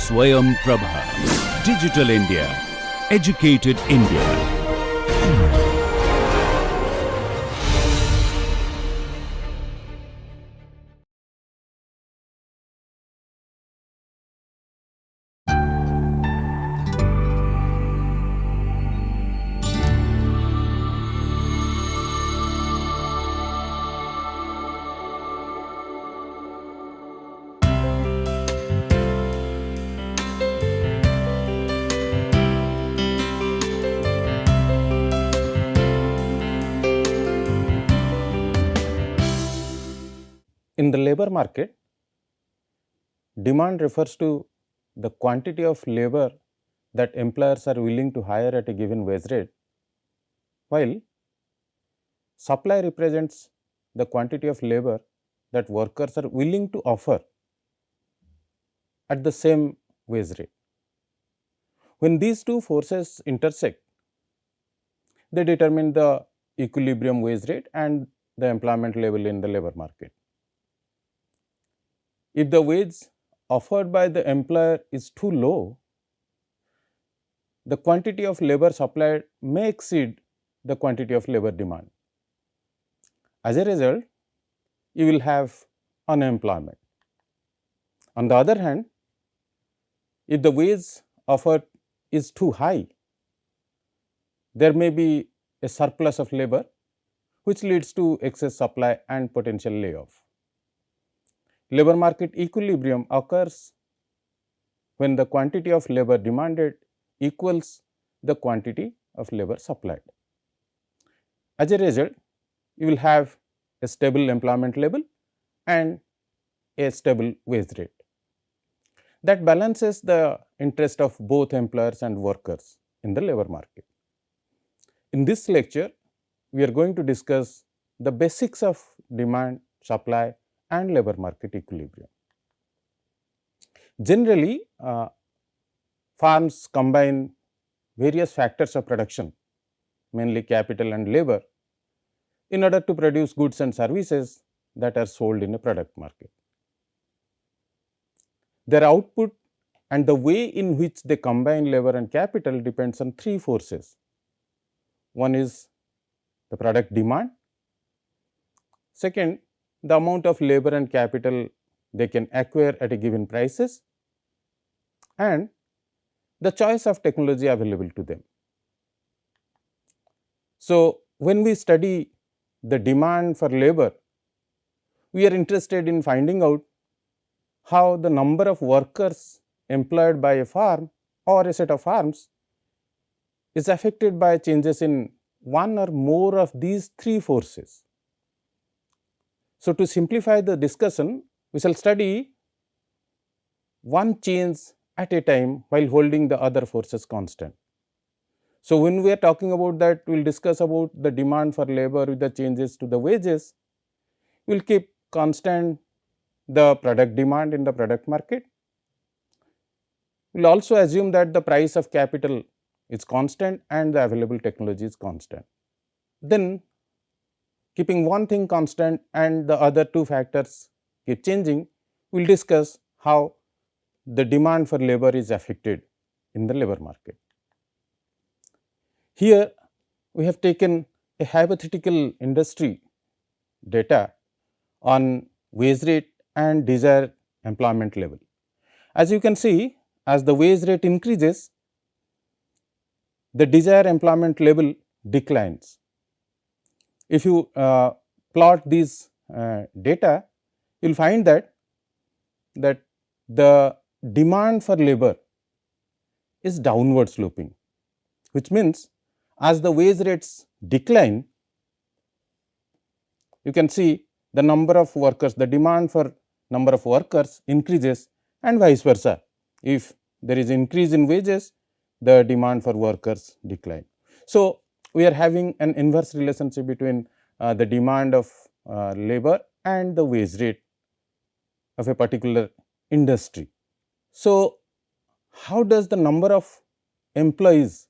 Swayam Prabha. Digital India. Educated India. In the labor market, demand refers to the quantity of labor that employers are willing to hire at a given wage rate, while supply represents the quantity of labor that workers are willing to offer at the same wage rate. When these two forces intersect, they determine the equilibrium wage rate and the employment level in the labor market. If the wage offered by the employer is too low, the quantity of labor supplied may exceed the quantity of labor demand. As a result, you will have unemployment. On the other hand, if the wage offered is too high, there may be a surplus of labor which leads to excess supply and potential layoff. Labor market equilibrium occurs when the quantity of labor demanded equals the quantity of labor supplied. As a result, you will have a stable employment level and a stable wage rate. That balances the interest of both employers and workers in the labor market. In this lecture, we are going to discuss the basics of demand, supply and labor market equilibrium. Generally, farms combine various factors of production, mainly capital and labor, in order to produce goods and services that are sold in a product market. Their output and the way in which they combine labor and capital depends on three forces. One is the product demand. Second, the amount of labor and capital they can acquire at a given prices, and the choice of technology available to them. So, when we study the demand for labor, we are interested in finding out how the number of workers employed by a farm or a set of farms is affected by changes in one or more of these three forces. So, to simplify the discussion, we shall study one change at a time while holding the other forces constant. So, when we are talking about that, we will discuss about the demand for labor with the changes to the wages. We will keep constant the product demand in the product market. We will also assume that the price of capital is constant and the available technology is constant. Then, keeping one thing constant and the other two factors keep changing, we will discuss how the demand for labor is affected in the labor market. Here, we have taken a hypothetical industry data on wage rate and desired employment level. As you can see, as the wage rate increases, the desired employment level declines. If you plot these data, you will find that the demand for labor is downward sloping, which means as the wage rates decline, you can see the number of workers, the demand for number of workers increases and vice versa. If there is increase in wages, the demand for workers decline. So, we are having an inverse relationship between the demand of labor and the wage rate of a particular industry. So, how does the number of employees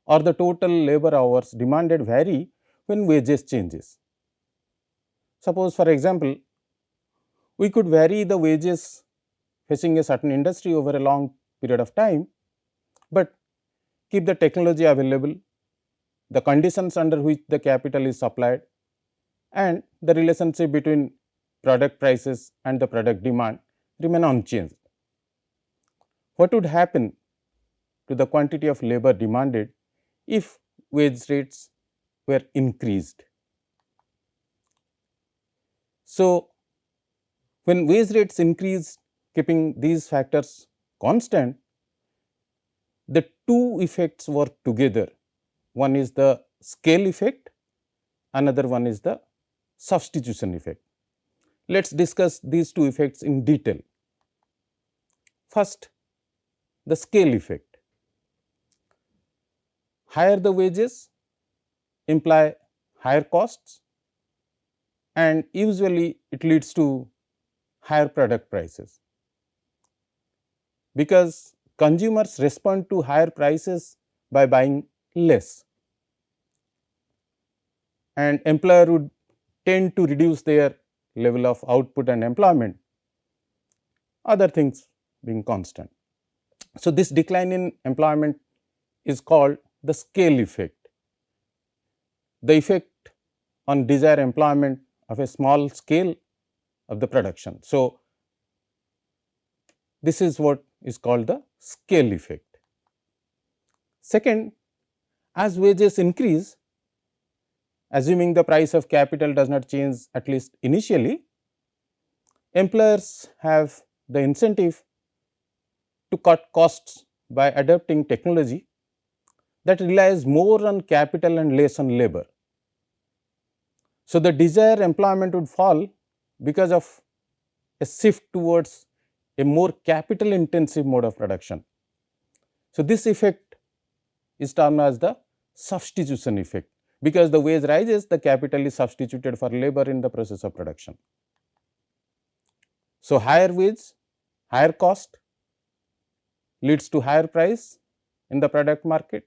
or the total labor hours demanded vary when wages changes? Suppose for example, we could vary the wages facing a certain industry over a long period of time, but keep the technology available, the conditions under which the capital is supplied, and the relationship between product prices and the product demand remain unchanged. What would happen to the quantity of labor demanded if wage rates were increased? So, when wage rates increase, keeping these factors constant, the two effects work together. One is the scale effect, another one is the substitution effect. Let us discuss these two effects in detail. First, the scale effect. Higher the wages imply higher costs, and usually it leads to higher product prices, because consumers respond to higher prices by buying less, and employer would tend to reduce their level of output and employment, other things being constant. So, this decline in employment is called the scale effect, the effect on desired employment of a small scale of the production. So, this is what is called the scale effect. Second, as wages increase, assuming the price of capital does not change at least initially, employers have the incentive to cut costs by adopting technology that relies more on capital and less on labor. So, the desired employment would fall because of a shift towards a more capital intensive mode of production. So, this effect is termed as the substitution effect, because the wage rises, the capital is substituted for labor in the process of production. So, higher wage, higher cost leads to higher price in the product market,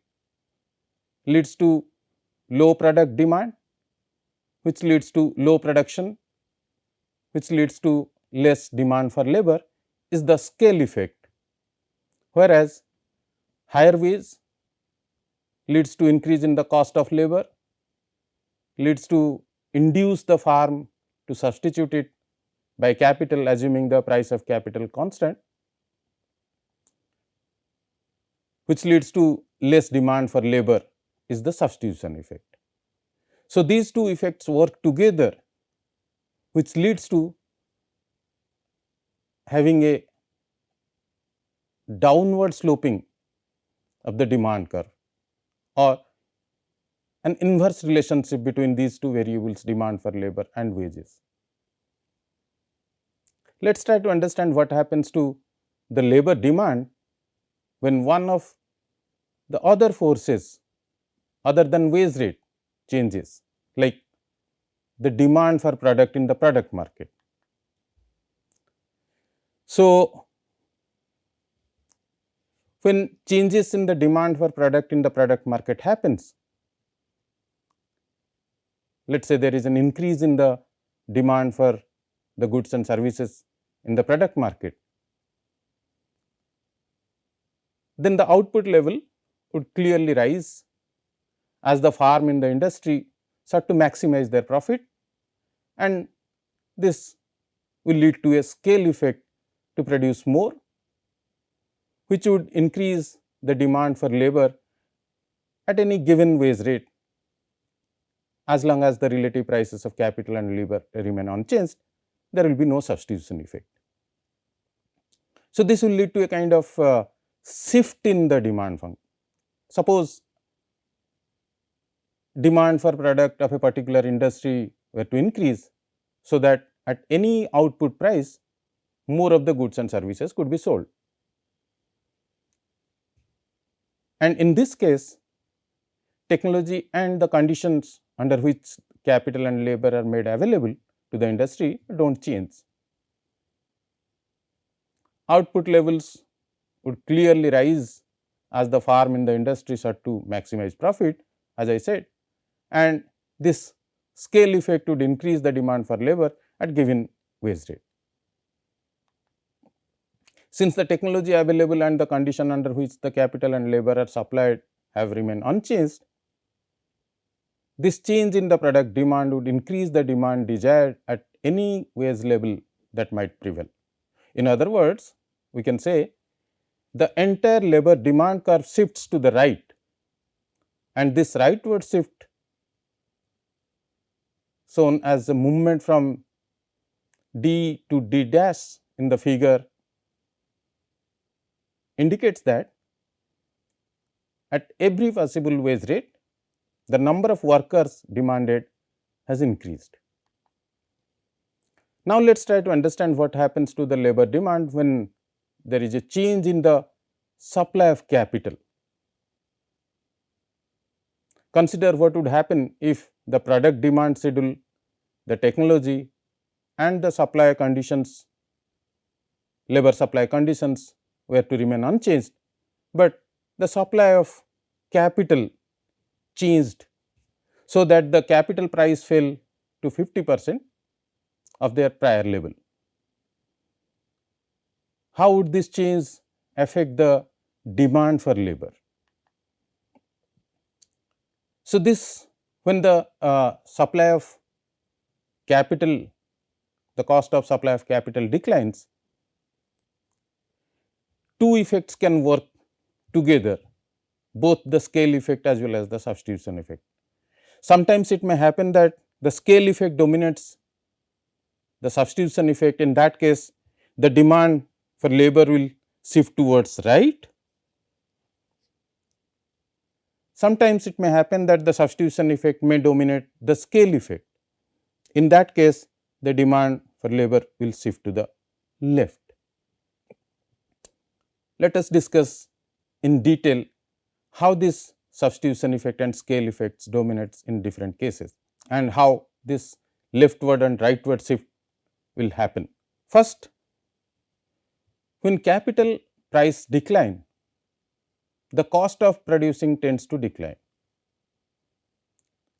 leads to low product demand, which leads to low production, which leads to less demand for labor, is the scale effect. Whereas, higher wage leads to increase in the cost of labor, leads to induce the farm to substitute it by capital, assuming the price of capital constant, which leads to less demand for labor, is the substitution effect. So, these two effects work together, which leads to having a downward sloping of the demand curve, or an inverse relationship between these two variables, demand for labor and wages. Let us try to understand what happens to the labor demand when one of the other forces other than wage rate changes, like the demand for product in the product market. So, when changes in the demand for product in the product market happens, let us say there is an increase in the demand for the goods and services in the product market, then the output level would clearly rise as the farm in the industry sought to maximize their profit, and this will lead to a scale effect to produce more, which would increase the demand for labor at any given wage rate. As long as the relative prices of capital and labor remain unchanged, there will be no substitution effect. So, this will lead to a kind of shift in the demand function. Suppose demand for product of a particular industry were to increase, so that at any output price more of the goods and services could be sold. And in this case, technology and the conditions under which capital and labor are made available to the industry do not change. Output levels would clearly rise as the farm in the industry sought to maximize profit, as I said, and this scale effect would increase the demand for labor at given wage rate. Since the technology available and the condition under which the capital and labor are supplied have remained unchanged, this change in the product demand would increase the demand desired at any wage level that might prevail. In other words, we can say the entire labor demand curve shifts to the right, and this rightward shift, shown as the movement from D to D dash in the figure, indicates that at every possible wage rate, the number of workers demanded has increased. Now, let us try to understand what happens to the labor demand when there is a change in the supply of capital. Consider what would happen if the product demand schedule, the technology and the supply conditions, labor supply conditions were to remain unchanged, but the supply of capital changed, so that the capital price fell to 50% of their prior level. How would this change affect the demand for labor? So, this, when the supply of capital, the cost of supply of capital declines, two effects can work together, both the scale effect as well as the substitution effect. Sometimes it may happen that the scale effect dominates the substitution effect. In that case, the demand for labor will shift towards right. Sometimes it may happen that the substitution effect may dominate the scale effect. In that case, the demand for labor will shift to the left. Let us discuss in detail how this substitution effect and scale effects dominates in different cases, and how this leftward and rightward shift will happen. First, when capital price decline, the cost of producing tends to decline,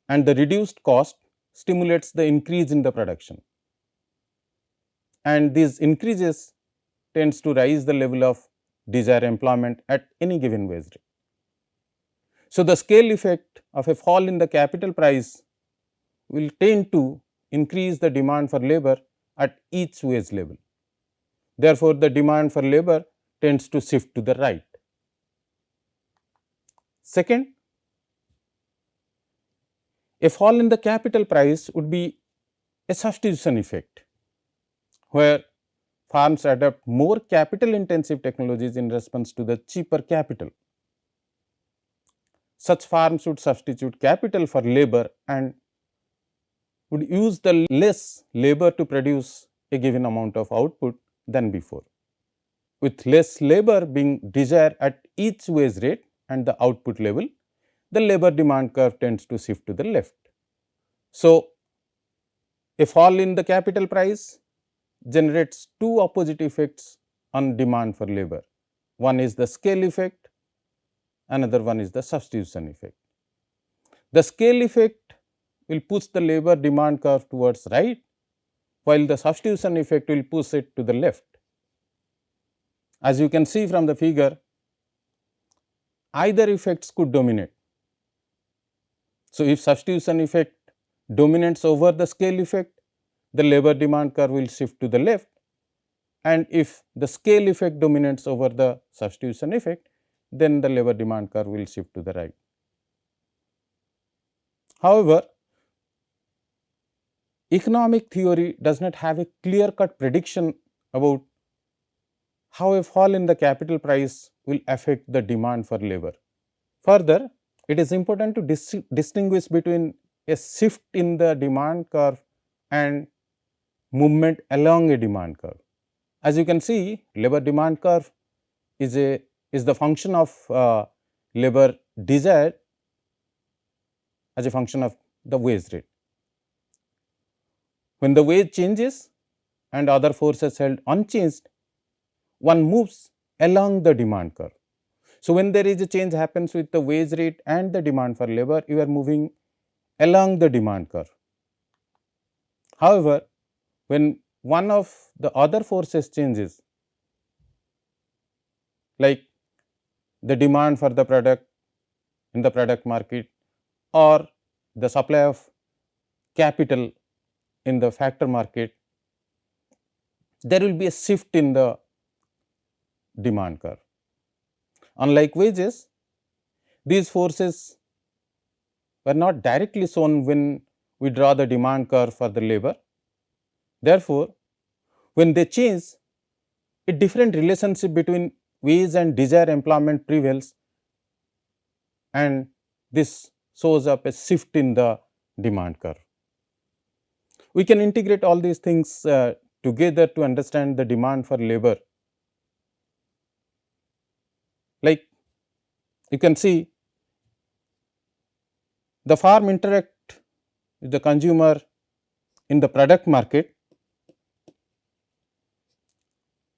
and the reduced cost stimulates the increase in the production, and these increases tends to raise the level of desired employment at any given wage rate. So, the scale effect of a fall in the capital price will tend to increase the demand for labor at each wage level. Therefore, the demand for labor tends to shift to the right. Second, a fall in the capital price would be a substitution effect, where firms adopt more capital intensive technologies in response to the cheaper capital. Such firms would substitute capital for labor and would use the less labor to produce a given amount of output than before. With less labor being desired at each wage rate and the output level, the labor demand curve tends to shift to the left. So, a fall in the capital price generates two opposite effects on demand for labor. One is the scale effect, another one is the substitution effect. The scale effect will push the labor demand curve towards right, while the substitution effect will push it to the left. As you can see from the figure, either effects could dominate. So, if substitution effect dominates over the scale effect, the labor demand curve will shift to the left, and if the scale effect dominates over the substitution effect, then the labor demand curve will shift to the right. However, economic theory does not have a clear-cut prediction about how a fall in the capital price will affect the demand for labor. Further, it is important to distinguish between a shift in the demand curve and movement along a demand curve. As you can see, labor demand curve is the function of labor desired as a function of the wage rate. When the wage changes and other forces held unchanged, one moves along the demand curve. So, when there is a change happens with the wage rate and the demand for labor, you are moving along the demand curve. However, when one of the other forces changes, like the demand for the product in the product market or the supply of capital in the factor market, there will be a shift in the demand curve. Unlike wages, these forces were not directly shown when we draw the demand curve for the labor. Therefore, when they change, a different relationship between wage and desired employment prevails, and this shows up a shift in the demand curve. We can integrate all these things together to understand the demand for labor. Like you can see, the farm interact with the consumer in the product market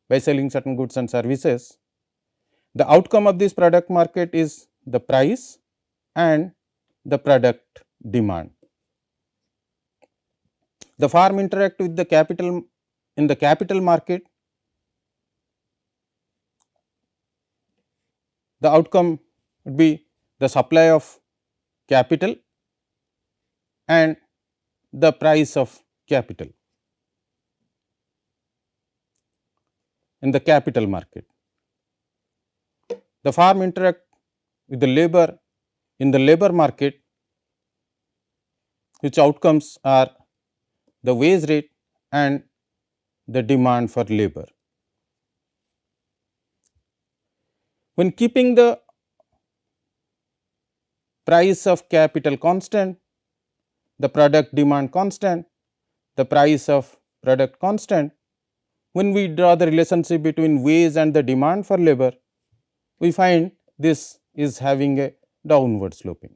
by selling certain goods and services. The outcome of this product market is the price and the product demand. The farm interact with the capital in the capital market. The outcome would be the supply of capital and the price of capital in the capital market. The farm interact with the labor in the labor market, which outcomes are the wage rate and the demand for labor. When keeping the price of capital constant, the product demand constant, the price of product constant, when we draw the relationship between wage and the demand for labor, we find this is having a downward sloping.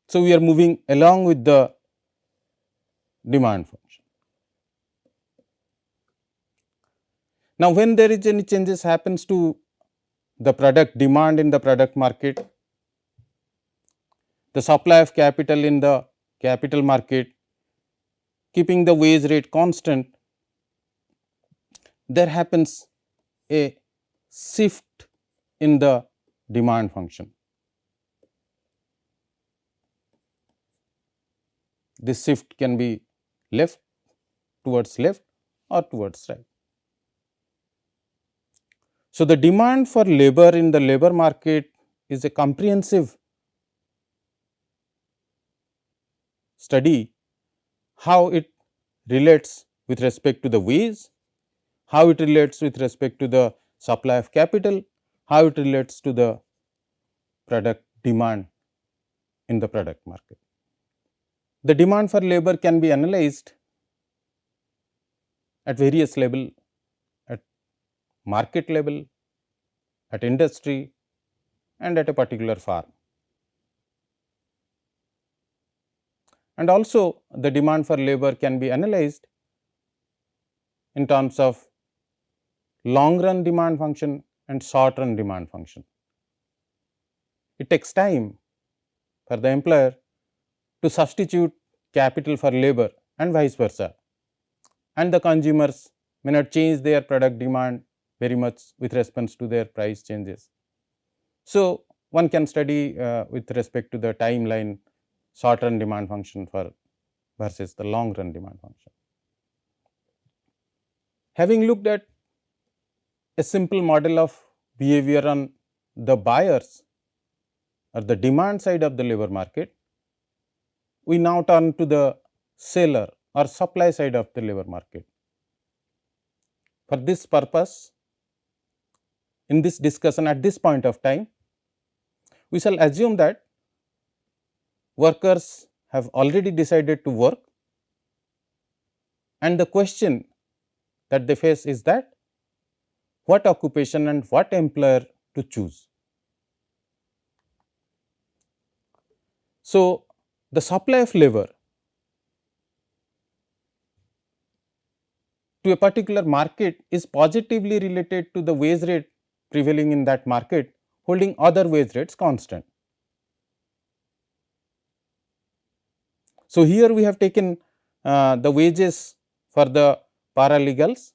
So, we are moving along with the demand function. Now, when there is any changes happens to the product demand in the product market, the supply of capital in the capital market, keeping the wage rate constant, there happens a shift in the demand function. This shift can be left or towards right. So, the demand for labor in the labor market is a comprehensive study, how it relates with respect to the wage, how it relates with respect to the supply of capital, how it relates to the product demand in the product market. The demand for labor can be analyzed at various level, at market level, at industry and at a particular farm. And also the demand for labor can be analyzed in terms of long run demand function and short run demand function. It takes time for the employer to substitute capital for labor and vice versa, and the consumers may not change their product demand very much with response to their price changes. So, one can study with respect to the timeline short run demand function for versus the long run demand function. Having looked at a simple model of behavior on the buyers or the demand side of the labor market, we now turn to the seller or supply side of the labor market. For this purpose, in this discussion at this point of time, we shall assume that workers have already decided to work, and the question that they face is that what occupation and what employer to choose. So, the supply of labor to a particular market is positively related to the wage rate prevailing in that market, holding other wage rates constant. So, here we have taken the wages for the paralegals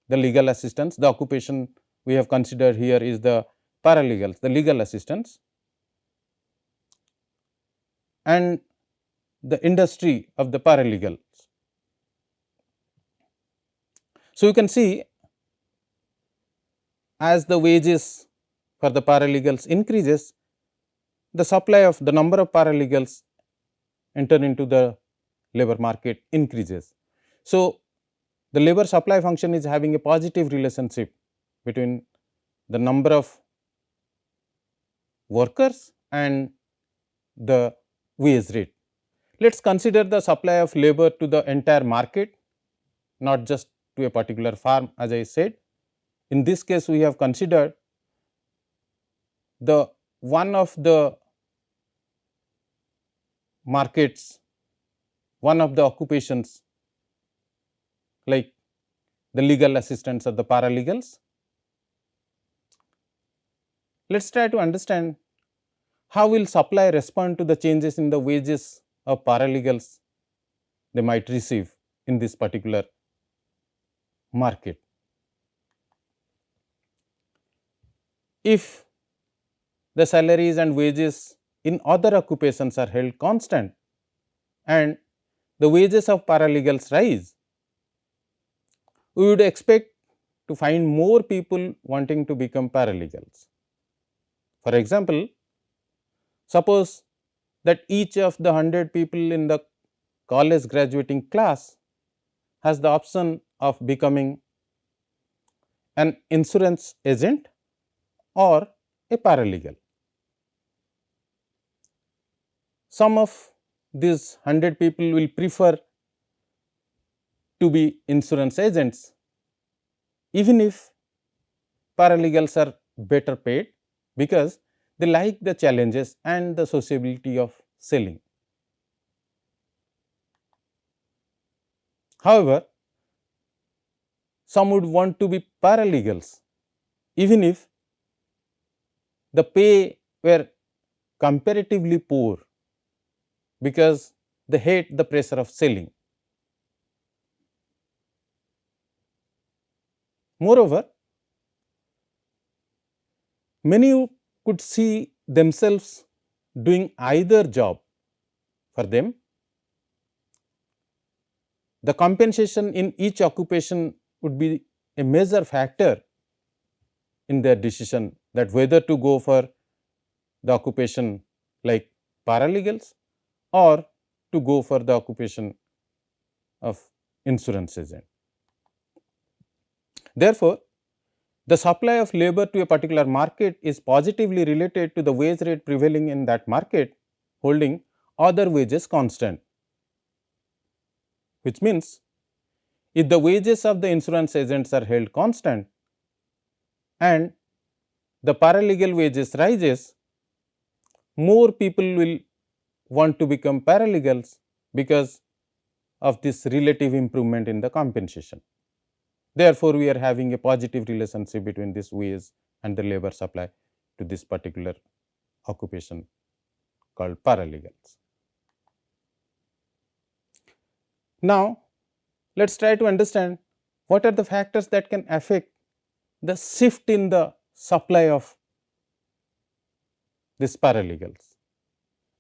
the legal assistants. The occupation we have considered here is the paralegals, the legal assistants, and the industry of the paralegals. So, you can see as the wages for the paralegals increases, the supply of the number of paralegals enter into the labor market increases. So, the labor supply function is having a positive relationship between the number of workers and the wage rate. Let us consider the supply of labor to the entire market, not just to a particular farm, as I said. In this case, we have considered the one of the markets, one of the occupations like the legal assistants or the paralegals. Let us try to understand how will supply respond to the changes in the wages of paralegals they might receive in this particular market. If the salaries and wages in other occupations are held constant and the wages of paralegals rise, we would expect to find more people wanting to become paralegals. For example, suppose that each of the 100 people in the college graduating class has the option of becoming an insurance agent or a paralegal. Some of these 100 people will prefer to be insurance agents, even if paralegals are better paid, because they like the challenges and the sociability of selling. However, some would want to be paralegals, even if the pay were comparatively poor, because they hate the pressure of selling. Moreover, many could see themselves doing either job. For them, the compensation in each occupation would be a major factor in their decision that whether to go for the occupation like paralegals or to go for the occupation of insurance agent. Therefore, the supply of labor to a particular market is positively related to the wage rate prevailing in that market, holding other wages constant, which means if the wages of the insurance agents are held constant and the paralegal wages rises, more people will want to become paralegals because of this relative improvement in the compensation. Therefore, we are having a positive relationship between this wage and the labor supply to this particular occupation called paralegals. Now, let us try to understand what are the factors that can affect the shift in the supply of these paralegals.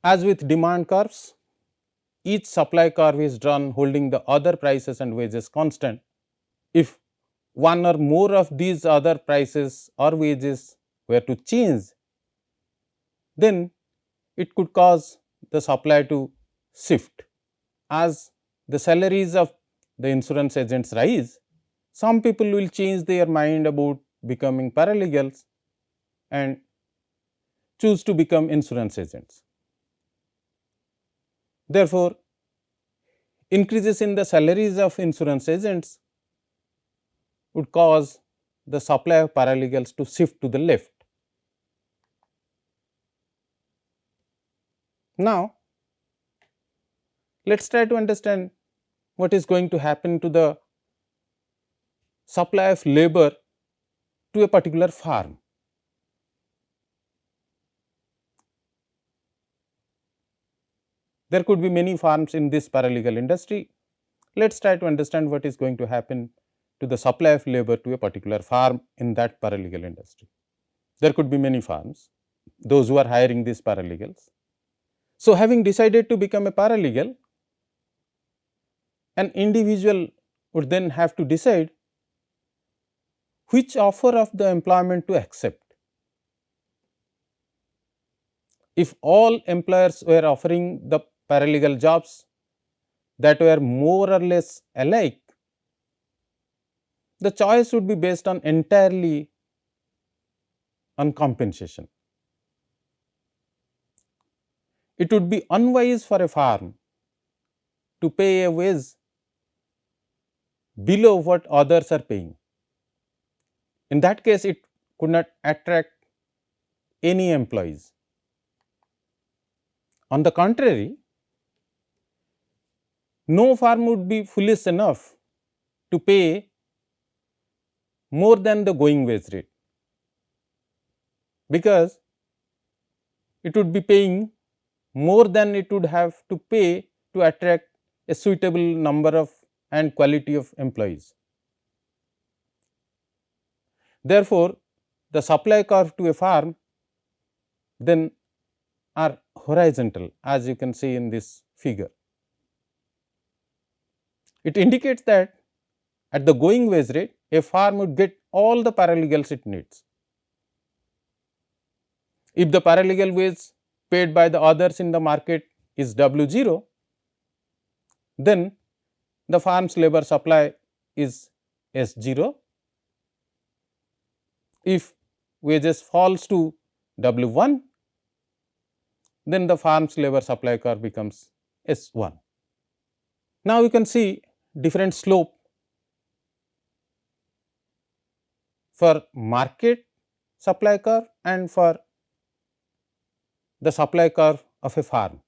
As with demand curves, each supply curve is drawn holding the other prices and wages constant. If one or more of these other prices or wages were to change, then it could cause the supply to shift. As the salaries of the insurance agents rise, some people will change their mind about becoming paralegals and choose to become insurance agents. Therefore, increases in the salaries of insurance agents would cause the supply of paralegals to shift to the left. Now, let us try to understand what is going to happen to the supply of labor to a particular farm. There could be many farms in this paralegal industry. Let us try to understand what is going to happen to the supply of labor to a particular farm in that paralegal industry. There could be many farms, those who are hiring these paralegals. So, having decided to become a paralegal, an individual would then have to decide which offer of the employment to accept. If all employers were offering the paralegal jobs that were more or less alike, the choice would be based on entirely on compensation. It would be unwise for a firm to pay a wage below what others are paying. In that case, it could not attract any employees. On the contrary, no firm would be foolish enough to pay more than the going wage rate, because it would be paying more than it would have to pay to attract a suitable number of and quality of employees. Therefore, the supply curve to a firm then are horizontal, as you can see in this figure. It indicates that at the going wage rate, a firm would get all the paralegals it needs. If the paralegal wage paid by the others in the market is W0, then the firm's labor supply is S0. If wages falls to W1, then the firm's labor supply curve becomes S1. Now, you can see different slope for market supply curve and for the supply curve of a firm.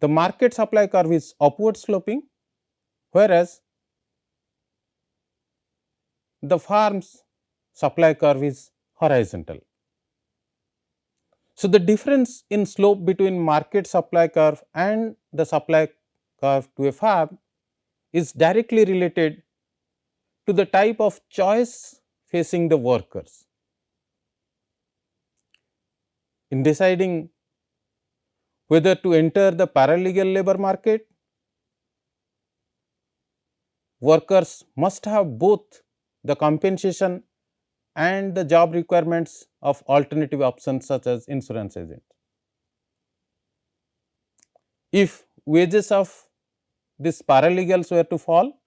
The market supply curve is upward sloping, whereas the firm's supply curve is horizontal. So, the difference in slope between market supply curve and the supply curve to a firm is directly related to the type of choice facing the workers. In deciding whether to enter the paralegal labor market, workers must have both the compensation and the job requirements of alternative options such as insurance agent. If wages of these paralegals were to fall,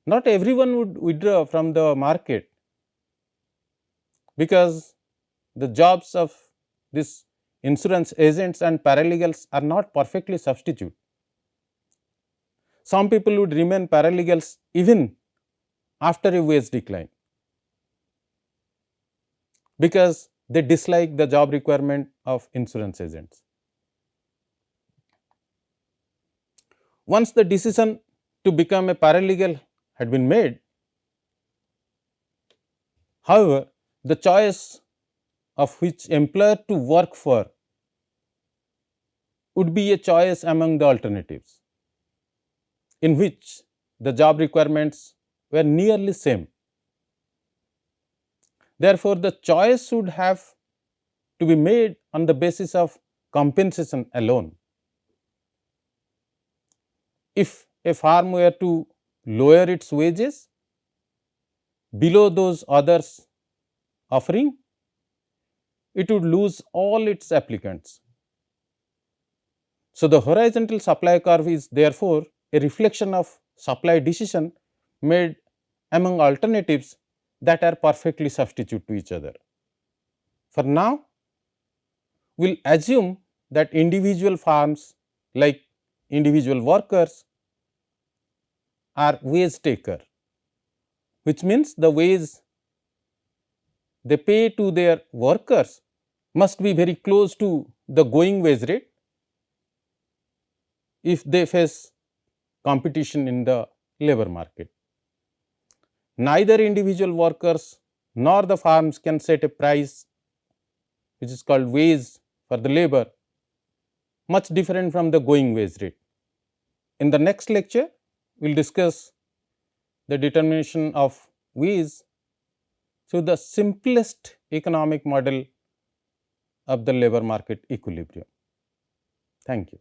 not everyone would withdraw from the market, because the jobs of these insurance agents and paralegals are not perfectly substitute. Some people would remain paralegals even after a wage decline, because they dislike the job requirement of insurance agents. Once the decision to become a paralegal had been made, however, the choice of which employer to work for would be a choice among the alternatives, in which the job requirements were nearly same. Therefore, the choice should have to be made on the basis of compensation alone. If a firm were to lower its wages below those others offering, it would lose all its applicants. So, the horizontal supply curve is therefore a reflection of supply decision made among alternatives that are perfectly substitute to each other. For now, we will assume that individual firms like individual workers are wage taker, which means the wage they pay to their workers must be very close to the going wage rate if they face competition in the labor market. Neither individual workers nor the firms can set a price which is called wage for the labor much different from the going wage rate. In the next lecture, we will discuss the determination of V's through the simplest economic model of the labor market equilibrium. Thank you.